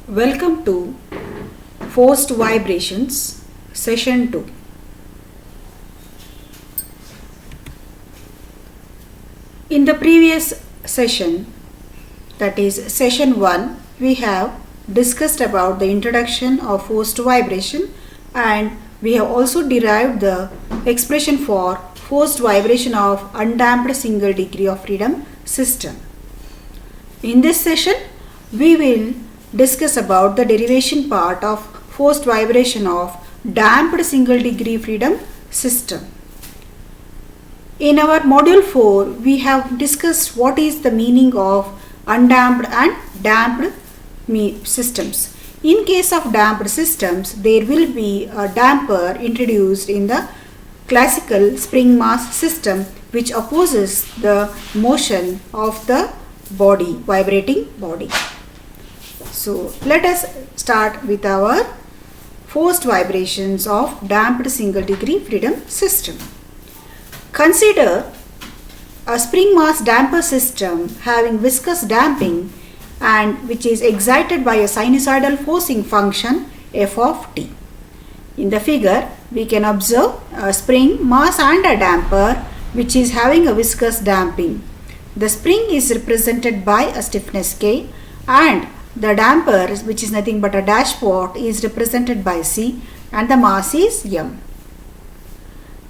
Welcome to Forced Vibrations Session 2. In the previous session, that is session 1, we have discussed about the introduction of forced vibration, and we have also derived the expression for forced vibration of undamped single degree of freedom system. In this session, we will discuss about the derivation part of forced vibration of damped single degree freedom system. In our module 4, we have discussed what is the meaning of undamped and damped systems. In case of damped systems, there will be a damper introduced in the classical spring mass system which opposes the motion of the body, vibrating body. So let us start with our forced vibrations of damped single degree freedom system. Consider a spring mass damper system having viscous damping and which is excited by a sinusoidal forcing function f of t. In the figure, we can observe a spring mass and a damper which is having a viscous damping. The spring is represented by a stiffness k and the damper, which is nothing but a dashpot, is represented by c and the mass is m.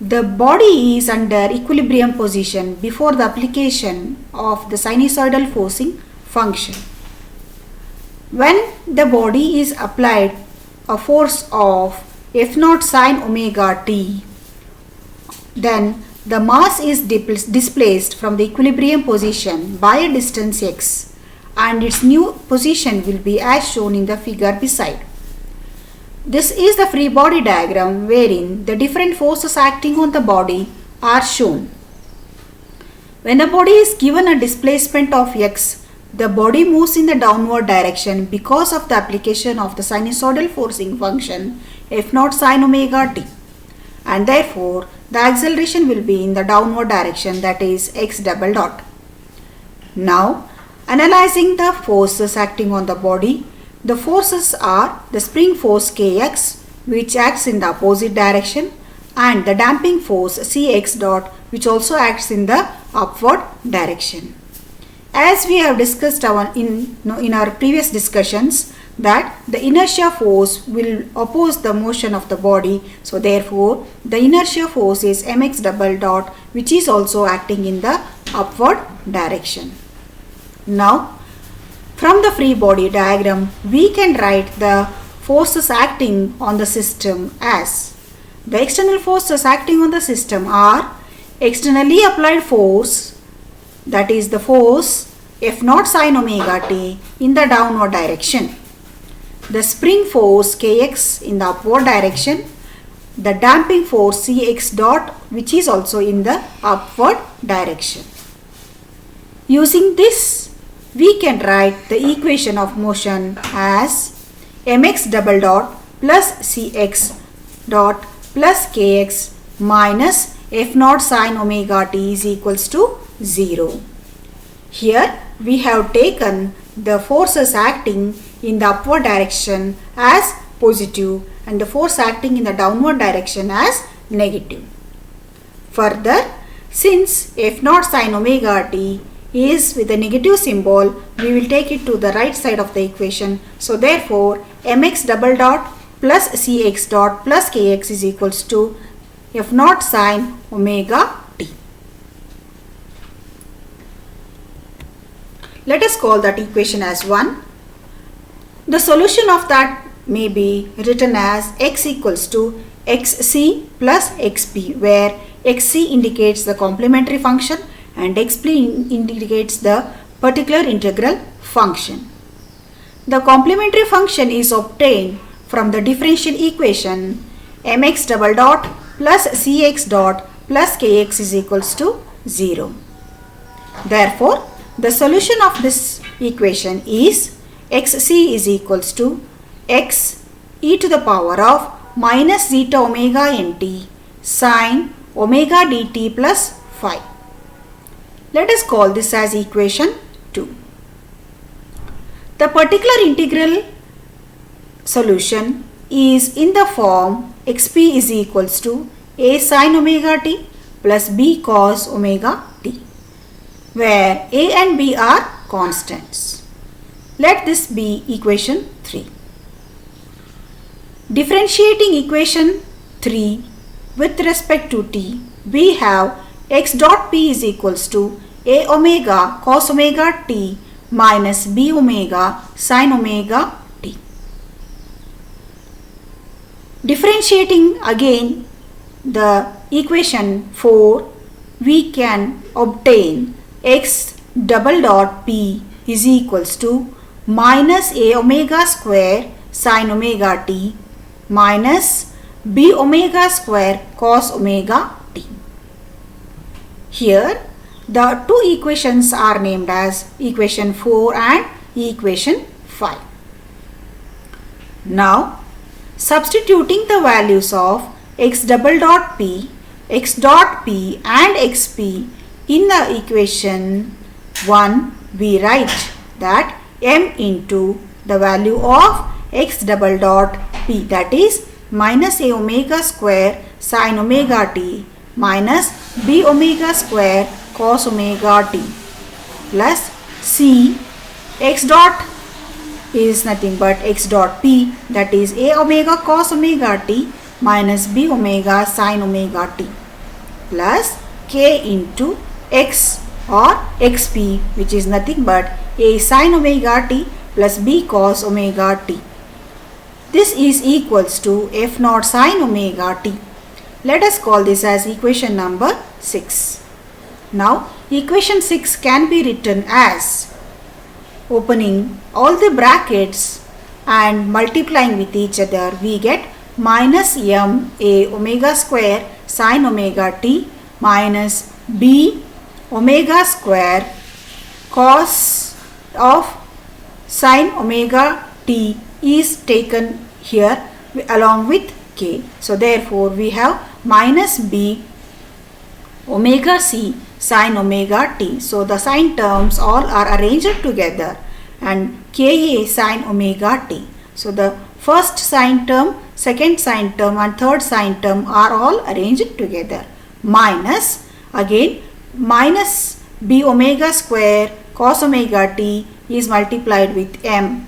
The body is under equilibrium position before the application of the sinusoidal forcing function. When the body is applied a force of F0 sine omega t, then the mass is displaced from the equilibrium position by a distance x, and its new position will be as shown in the figure beside. This is the free body diagram wherein the different forces acting on the body are shown. When the body is given a displacement of x, the body moves in the downward direction because of the application of the sinusoidal forcing function F0 sine omega t, and therefore the acceleration will be in the downward direction, that is x double dot. Now, analyzing the forces acting on the body, the forces are the spring force Kx, which acts in the opposite direction, and the damping force Cx dot, which also acts in the upward direction. As we have discussed in our previous discussions, that the inertia force will oppose the motion of the body, so therefore the inertia force is mx double dot, which is also acting in the upward direction. Now, from the free body diagram, we can write the forces acting on the system as: the external forces acting on the system are externally applied force, that is the force F0 sine omega t in the downward direction, the spring force Kx in the upward direction, the damping force Cx dot, which is also in the upward direction. Using this, we can write the equation of motion as mx double dot plus cx dot plus kx minus f0 sine omega t is equals to 0. Here we have taken the forces acting in the upward direction as positive and the force acting in the downward direction as negative. Further, since f0 sine omega t is with a negative symbol, we will take it to the right side of the equation. So therefore, mx double dot plus cx dot plus kx is equals to f0 sine omega t. Let us call that equation as 1. The solution of that may be written as x equals to xc plus xp, where xc indicates the complementary function and xp indicates the particular integral function. The complementary function is obtained from the differential equation mx double dot plus cx dot plus kx is equals to 0. Therefore, the solution of this equation is xc is equals to x e to the power of minus zeta omega nt sine omega dt plus phi. Let us call this as equation 2. The particular integral solution is in the form xp is equals to a sin omega t plus b cos omega t, where a and b are constants. Let this be equation 3. Differentiating equation 3 with respect to t, we have x dot p is equals to a omega cos omega t minus b omega sin omega t. Differentiating again the equation 4, we can obtain x double dot p is equals to minus a omega square sin omega t minus b omega square cos omega t. Here the two equations are named as equation 4 and equation 5. Now substituting the values of x double dot p, x dot p and xp in the equation 1, we write that m into the value of x double dot p, that is minus a omega square sin omega t minus b omega square cos omega t plus c x dot is nothing but x dot p, that is a omega cos omega t minus b omega sin omega t plus k into x or xp, which is nothing but a sin omega t plus b cos omega t. This is equals to f naught sin omega t. Let us call this as equation number 6. Now equation 6 can be written as opening all the brackets and multiplying with each other, we get minus m a omega square sin omega t minus b omega square cos of sin omega t is taken here along with k. So therefore we have minus b omega c sin omega t. So the sin terms all are arranged together and ka sin omega t. So the first sin term, second sin term and third sin term are all arranged together, minus again minus b omega square cos omega t is multiplied with m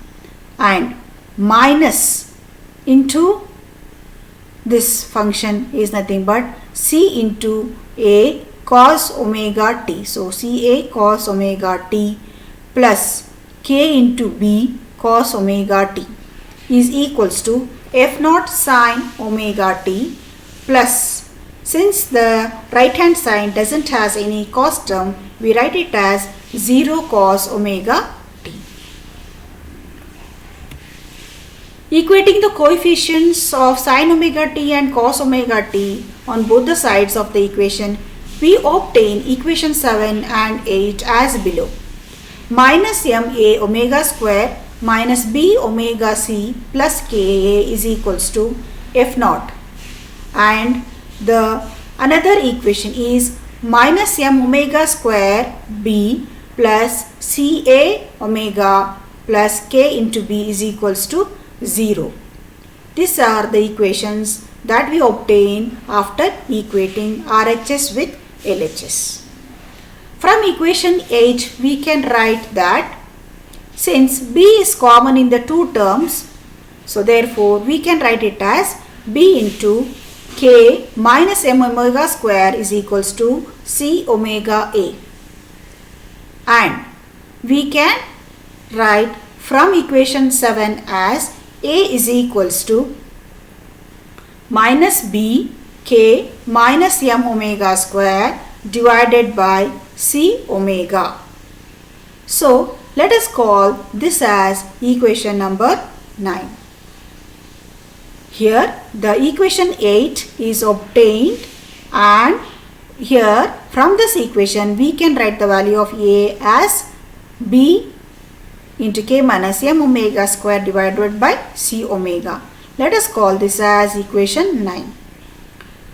and minus into this function is nothing but c into a cos omega t. So ca cos omega t plus k into b cos omega t is equals to f naught sin omega t plus, since the right hand side doesn't has any cos term, we write it as 0 cos omega t. Equating the coefficients of sin omega t and cos omega t on both the sides of the equation, we obtain equation 7 and 8 as below. Minus m a omega square minus b omega c plus ka is equals to f naught, and the another equation is minus m omega square b plus ca omega plus k into b is equals to 0. These are the equations that we obtain after equating RHS with LHS. From equation 8 we can write that since b is common in the two terms, so therefore we can write it as b into k minus m omega square is equals to c omega a, and we can write from equation 7 as a is equals to minus b k minus m omega square divided by c omega. So let us call this as equation number 9. Here the equation 8 is obtained, and here from this equation we can write the value of a as b into k minus m omega square divided by c omega. Let us call this as equation 9.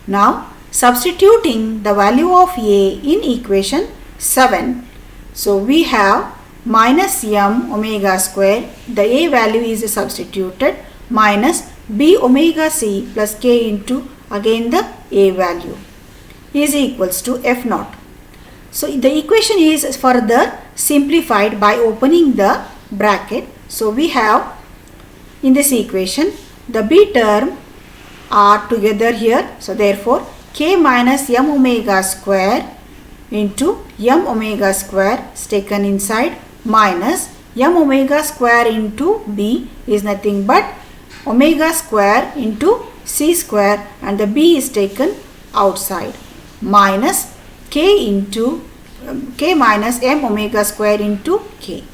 Now substituting the value of a in equation 7, so we have minus m omega square, the a value is substituted minus b omega c plus k into again the a value is equals to f naught. So the equation is further simplified by opening the bracket. So we have in this equation the b term are together here. So therefore k minus m omega square into m omega square is taken inside minus m omega square into b is nothing but omega square into c square, and the b is taken outside, minus k into k minus m omega square into k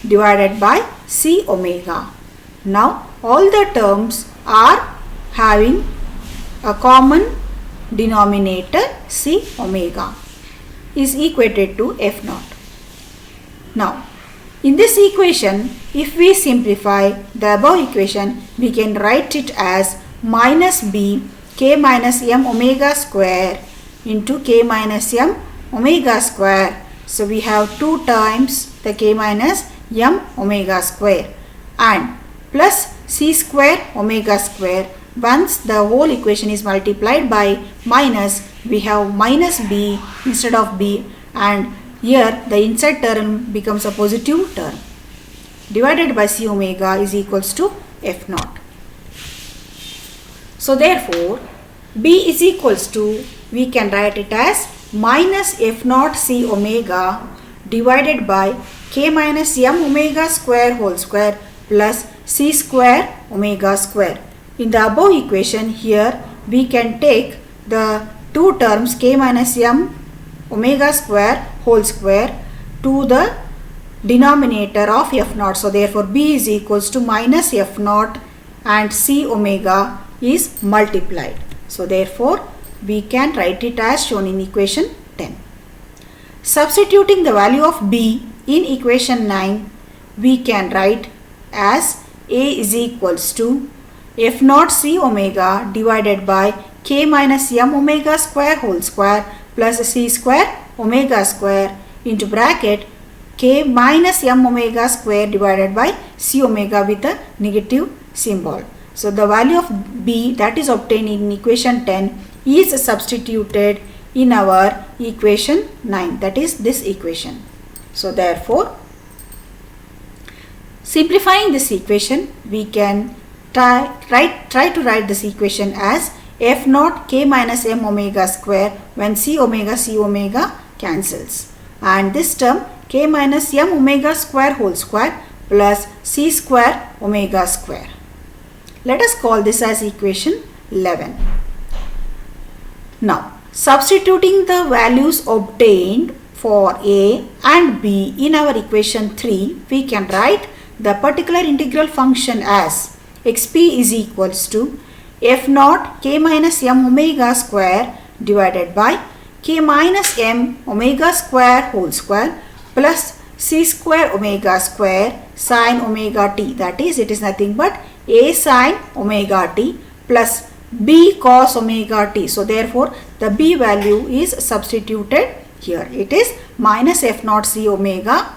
divided by c omega. Now all the terms are having a common denominator c omega is equated to f naught. Now in this equation, if we simplify the above equation, we can write it as minus b k minus m omega square into k minus m omega square. So we have 2 times the k minus m omega square and plus c square omega square. Once the whole equation is multiplied by minus, we have minus b instead of b, and here the inside term becomes a positive term, divided by c omega is equals to f naught. So therefore b is equals to, we can write it as minus f naught c omega divided by k minus m omega square whole square plus c square omega square. In the above equation, here we can take the two terms k minus m omega square whole square to the denominator of f naught. So therefore b is equals to minus f naught and c omega is multiplied. So therefore we can write it as shown in equation 10. Substituting the value of b in equation 9, we can write as a is equals to f naught c omega divided by k minus m omega square whole square plus c square omega square into bracket k minus m omega square divided by c omega with a negative symbol. So the value of b that is obtained in equation 10 is substituted in our equation 9, that is this equation. So therefore simplifying this equation, we can try to write this equation as f naught k minus m omega square when c omega cancels, and this term k minus m omega square whole square plus c square omega square. Let us call this as equation 11. Now substituting the values obtained for a and b in our equation 3, we can write the particular integral function as xp is equals to f naught k minus m omega square divided by k minus m omega square whole square plus c square omega square sine omega t, that is it is nothing but a sine omega t plus b cos omega t. So therefore the b value is substituted here. It is minus f naught c omega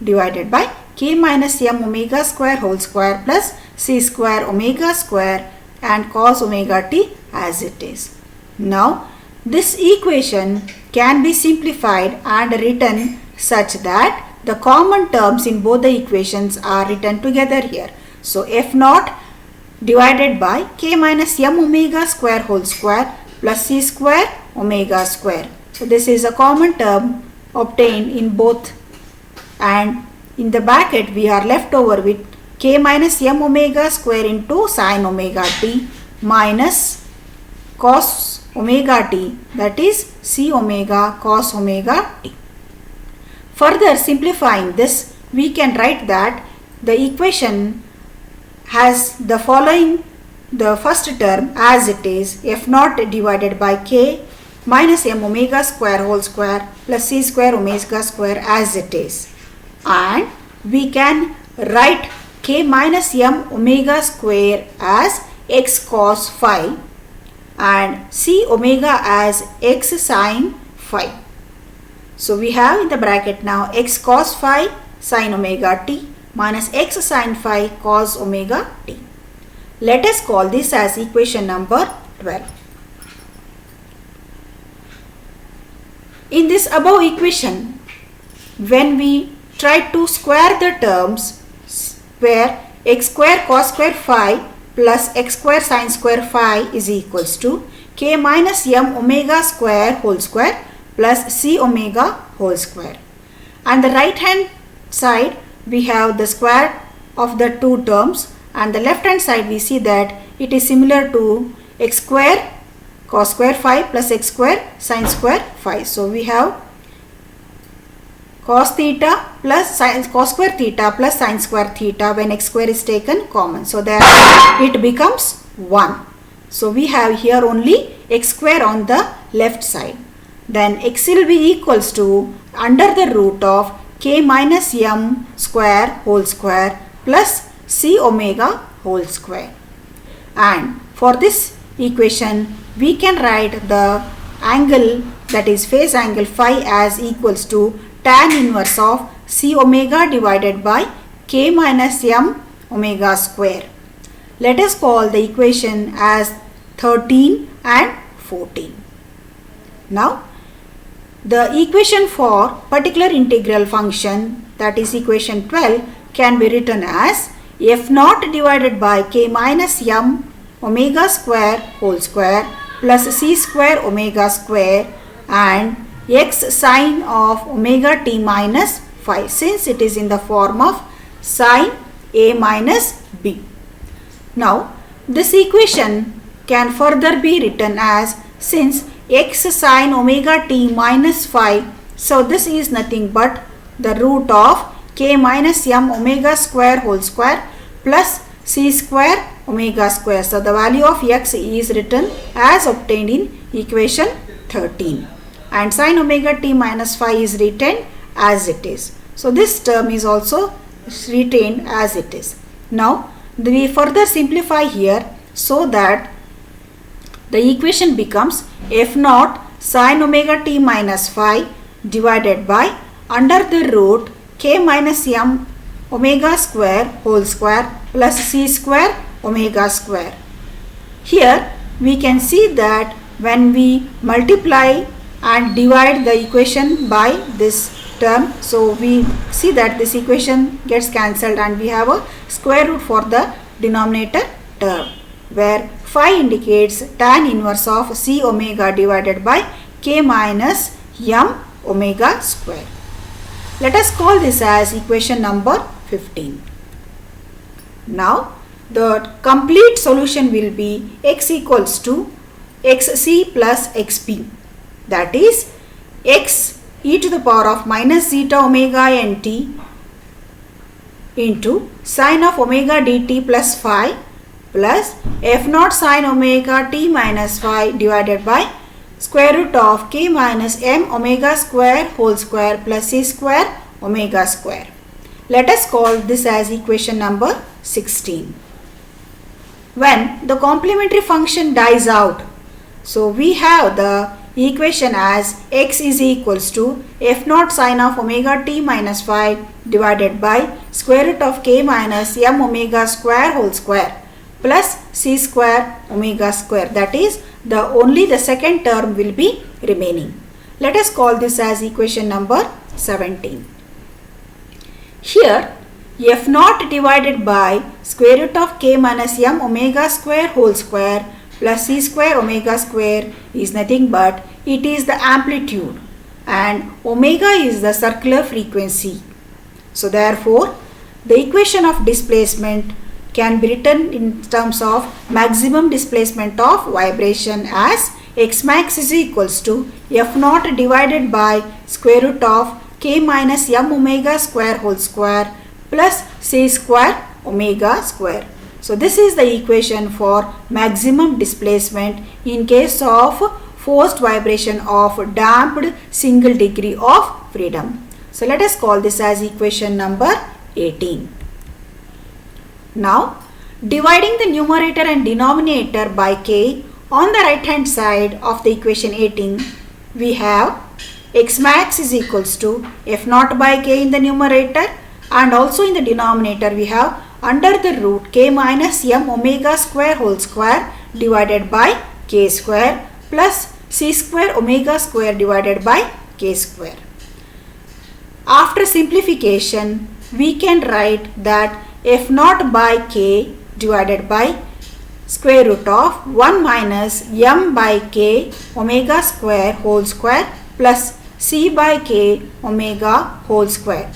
divided by k minus m omega square whole square plus c square omega square and cos omega t as it is. Now this equation can be simplified and written such that the common terms in both the equations are written together here. So f naught divided by k minus m omega square whole square plus c square omega square. So this is a common term obtained in both, and in the bracket we are left over with k minus m omega square into sine omega t minus cos omega t, that is c omega cos omega t. Further simplifying this, we can write that the equation has the following, the first term as it is f naught divided by k minus m omega square whole square plus c square omega square as it is, and we can write k minus m omega square as x cos phi and c omega as x sin phi. So we have in the bracket now x cos phi sin omega t minus x sin phi cos omega t. Let us call this as equation number 12. In this above equation, when we try to square the terms where x square cos square phi plus x square sin square phi is equals to k minus m omega square whole square plus c omega whole square. And the right hand side we have the square of the two terms, and the left hand side we see that it is similar to x square cos square phi plus x square sin square phi. So we have cos theta plus cos square theta plus sin square theta when x square is taken common. So that it becomes 1. So we have here only x square on the left side. Then x will be equals to under the root of k minus m square whole square plus c omega whole square. And for this equation we can write the angle, that is phase angle phi, as equals to tan inverse of c omega divided by k minus m omega square. Let us call the equation as 13 and 14. Now the equation for particular integral function, that is equation 12, can be written as f naught divided by k minus m omega square whole square plus c square omega square and x sine of omega t minus phi, since it is in the form of sine a minus b. Now this equation can further be written as, since x sine omega t minus phi, so this is nothing but the root of k minus m omega square whole square plus c square omega square. So the value of x is written as obtained in equation 13, and sine omega t minus phi is written as it is. So this term is also retained as it is. Now we further simplify here so that the equation becomes f naught sine omega t minus phi divided by under the root k minus m omega square whole square plus c square omega square. Here we can see that when we multiply and divide the equation by this term, so we see that this equation gets cancelled and we have a square root for the denominator term, where phi indicates tan inverse of c omega divided by k minus m omega square. Let us call this as equation number 15. Now the complete solution will be x equals to xc plus xp, that is x e to the power of minus zeta omega nt into sine of omega dt plus phi plus f naught sine omega t minus phi divided by square root of k minus m omega square whole square plus c square omega square. Let us call this as equation number 16. When the complementary function dies out, so we have the equation as x is equals to f naught sine of omega t minus phi divided by square root of k minus m omega square whole square plus c square omega square, that is only the second term will be remaining. Let us call this as equation number 17. Here f naught divided by square root of k minus m omega square whole square plus c square omega square is nothing but it is the amplitude, and omega is the circular frequency. So therefore the equation of displacement can be written in terms of maximum displacement of vibration as x max is equals to f naught divided by square root of k minus m omega square whole square plus c square omega square. So this is the equation for maximum displacement in case of forced vibration of damped single degree of freedom. So let us call this as equation number 18. Now dividing the numerator and denominator by k on the right hand side of the equation 18, we have x max is equals to f naught by k in the numerator, and also in the denominator we have under the root k minus m omega square whole square divided by k square plus c square omega square divided by k square. After simplification, we can write that f naught by k divided by square root of 1 minus m by k omega square whole square plus c by k omega whole square.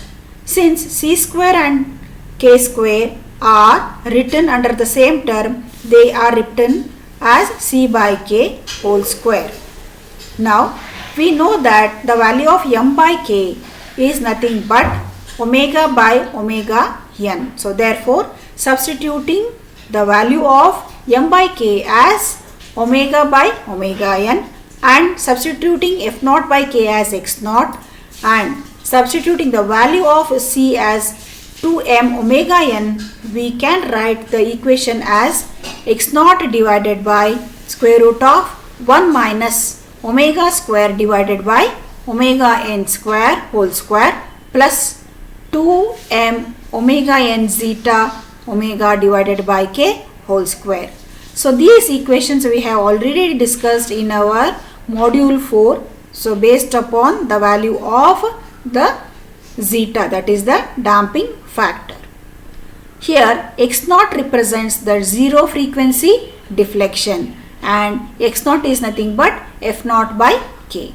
Since c square and k square are written under the same term, they are written as c by k whole square. Now we know that the value of m by k is nothing but omega by omega n. So therefore, substituting the value of m by k as omega by omega n and substituting f naught by k as x naught and substituting the value of c as 2m omega n, we can write the equation as x naught divided by square root of 1 minus omega square divided by omega n square whole square plus 2m omega n zeta omega divided by k whole square. So these equations we have already discussed in our module 4. So based upon the value of the zeta, that is the damping factor. Here x naught represents the zero frequency deflection and x naught is nothing but f naught by k.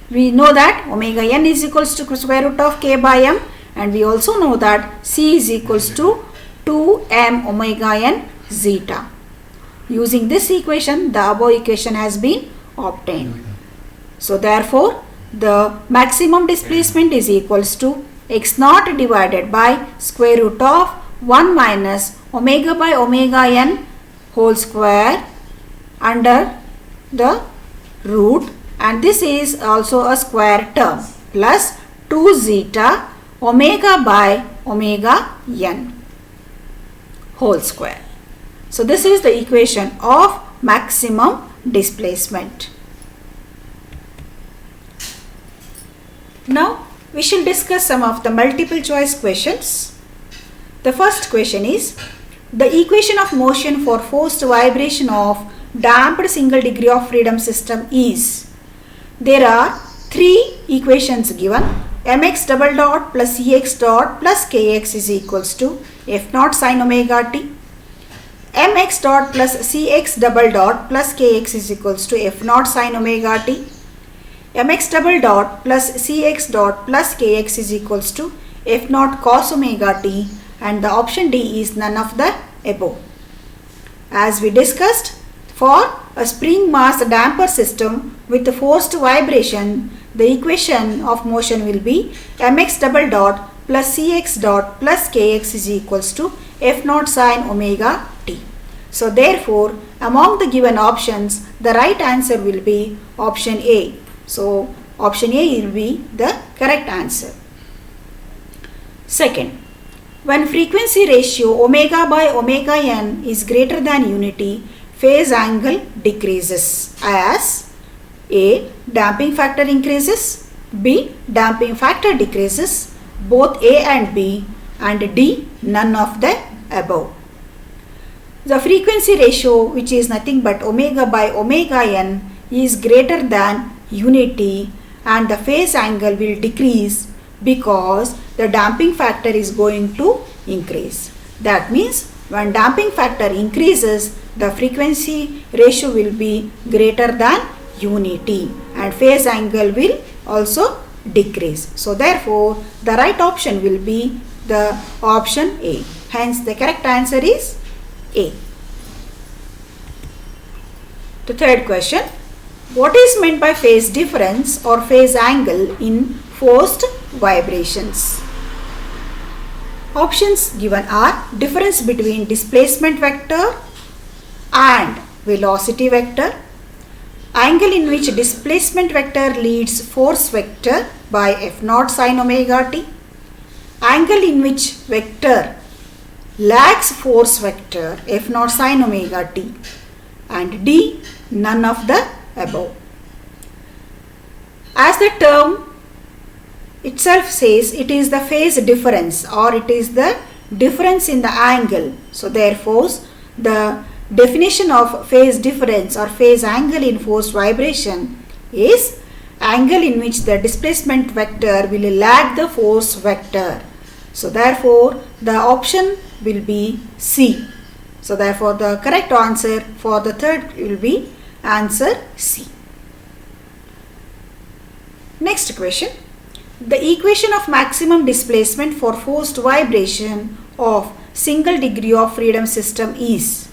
We know that omega n is equals to square root of k by m, and we also know that c is equals to 2m omega n zeta. Using this equation, the above equation has been obtained. So therefore, the maximum displacement is equals to x naught divided by square root of 1 minus omega by omega n whole square under the root, and this is also a square term, plus 2 zeta omega by omega n whole square. So this is the equation of maximum displacement. Now we shall discuss some of the multiple choice questions. The first question is, the equation of motion for forced vibration of damped single degree of freedom system is. There are three equations given. Mx double dot plus Cx dot plus Kx is equals to f naught sin omega t. Mx dot plus Cx double dot plus Kx is equals to f naught sin omega t. Mx double dot plus Cx dot plus Kx is equals to f naught cos omega t, and the option D is none of the above. As we discussed, for a spring mass damper system with forced vibration, the equation of motion will be mx double dot plus Cx dot plus Kx is equals to f naught sin omega t. So therefore, among the given options, the right answer will be option A. So option A will be the correct answer. Second, when frequency ratio omega by omega n is greater than unity, phase angle decreases as A. Damping factor increases, B. Damping factor decreases, both A and B, and D. None of the above. The frequency ratio, which is nothing but omega by omega n, is greater than unity, and the phase angle will decrease because the damping factor is going to increase. That means when damping factor increases, the frequency ratio will be greater than unity and phase angle will also decrease. So therefore, the right option will be the option A. Hence the correct answer is A. The third question, what is meant by phase difference or phase angle in forced vibrations? Options given are difference between displacement vector and velocity vector, angle in which displacement vector leads force vector by f naught sin omega t, angle in which vector lags force vector f naught sin omega t, and D. None of the above. As the term itself says, it is the phase difference or it is the difference in the angle. So therefore, the definition of phase difference or phase angle in forced vibration is angle in which the displacement vector will lag the force vector. So therefore, the option will be C. So therefore, the correct answer for the third will be answer C. Next question. The equation of maximum displacement for forced vibration of single degree of freedom system is,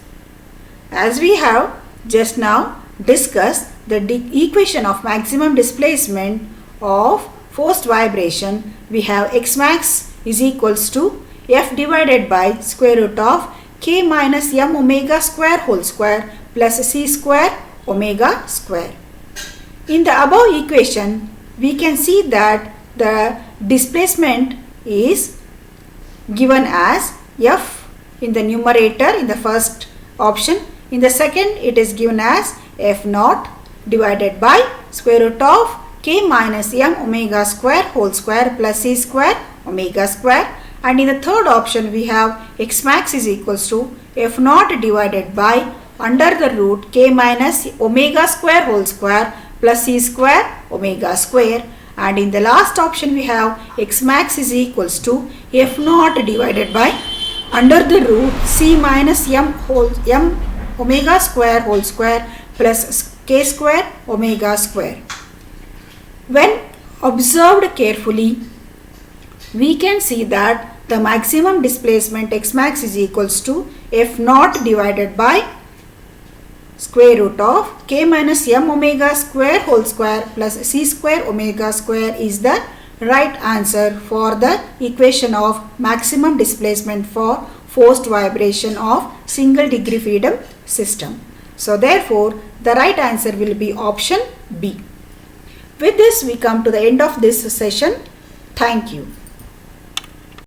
as we have just now discussed, the equation of maximum displacement of forced vibration, we have X max is equals to F divided by square root of K minus M omega square whole square plus C square omega square. In the above equation, we can see that the displacement is given as F in the numerator in the first option. In the second, it is given as F naught divided by square root of K minus M omega square whole square plus C square omega square. And in the third option, we have X max is equals to F naught divided by under the root K minus omega square whole square plus C square omega square. And in the last option, we have X max is equals to F naught divided by under the root C minus M omega square whole square plus K square omega square. When observed carefully, we can see that the maximum displacement X max is equals to F naught divided by square root of K minus M omega square whole square plus C square omega square is the right answer for the equation of maximum displacement for forced vibration of single degree freedom system. So therefore, the right answer will be option B. With this, we come to the end of this session. Thank you.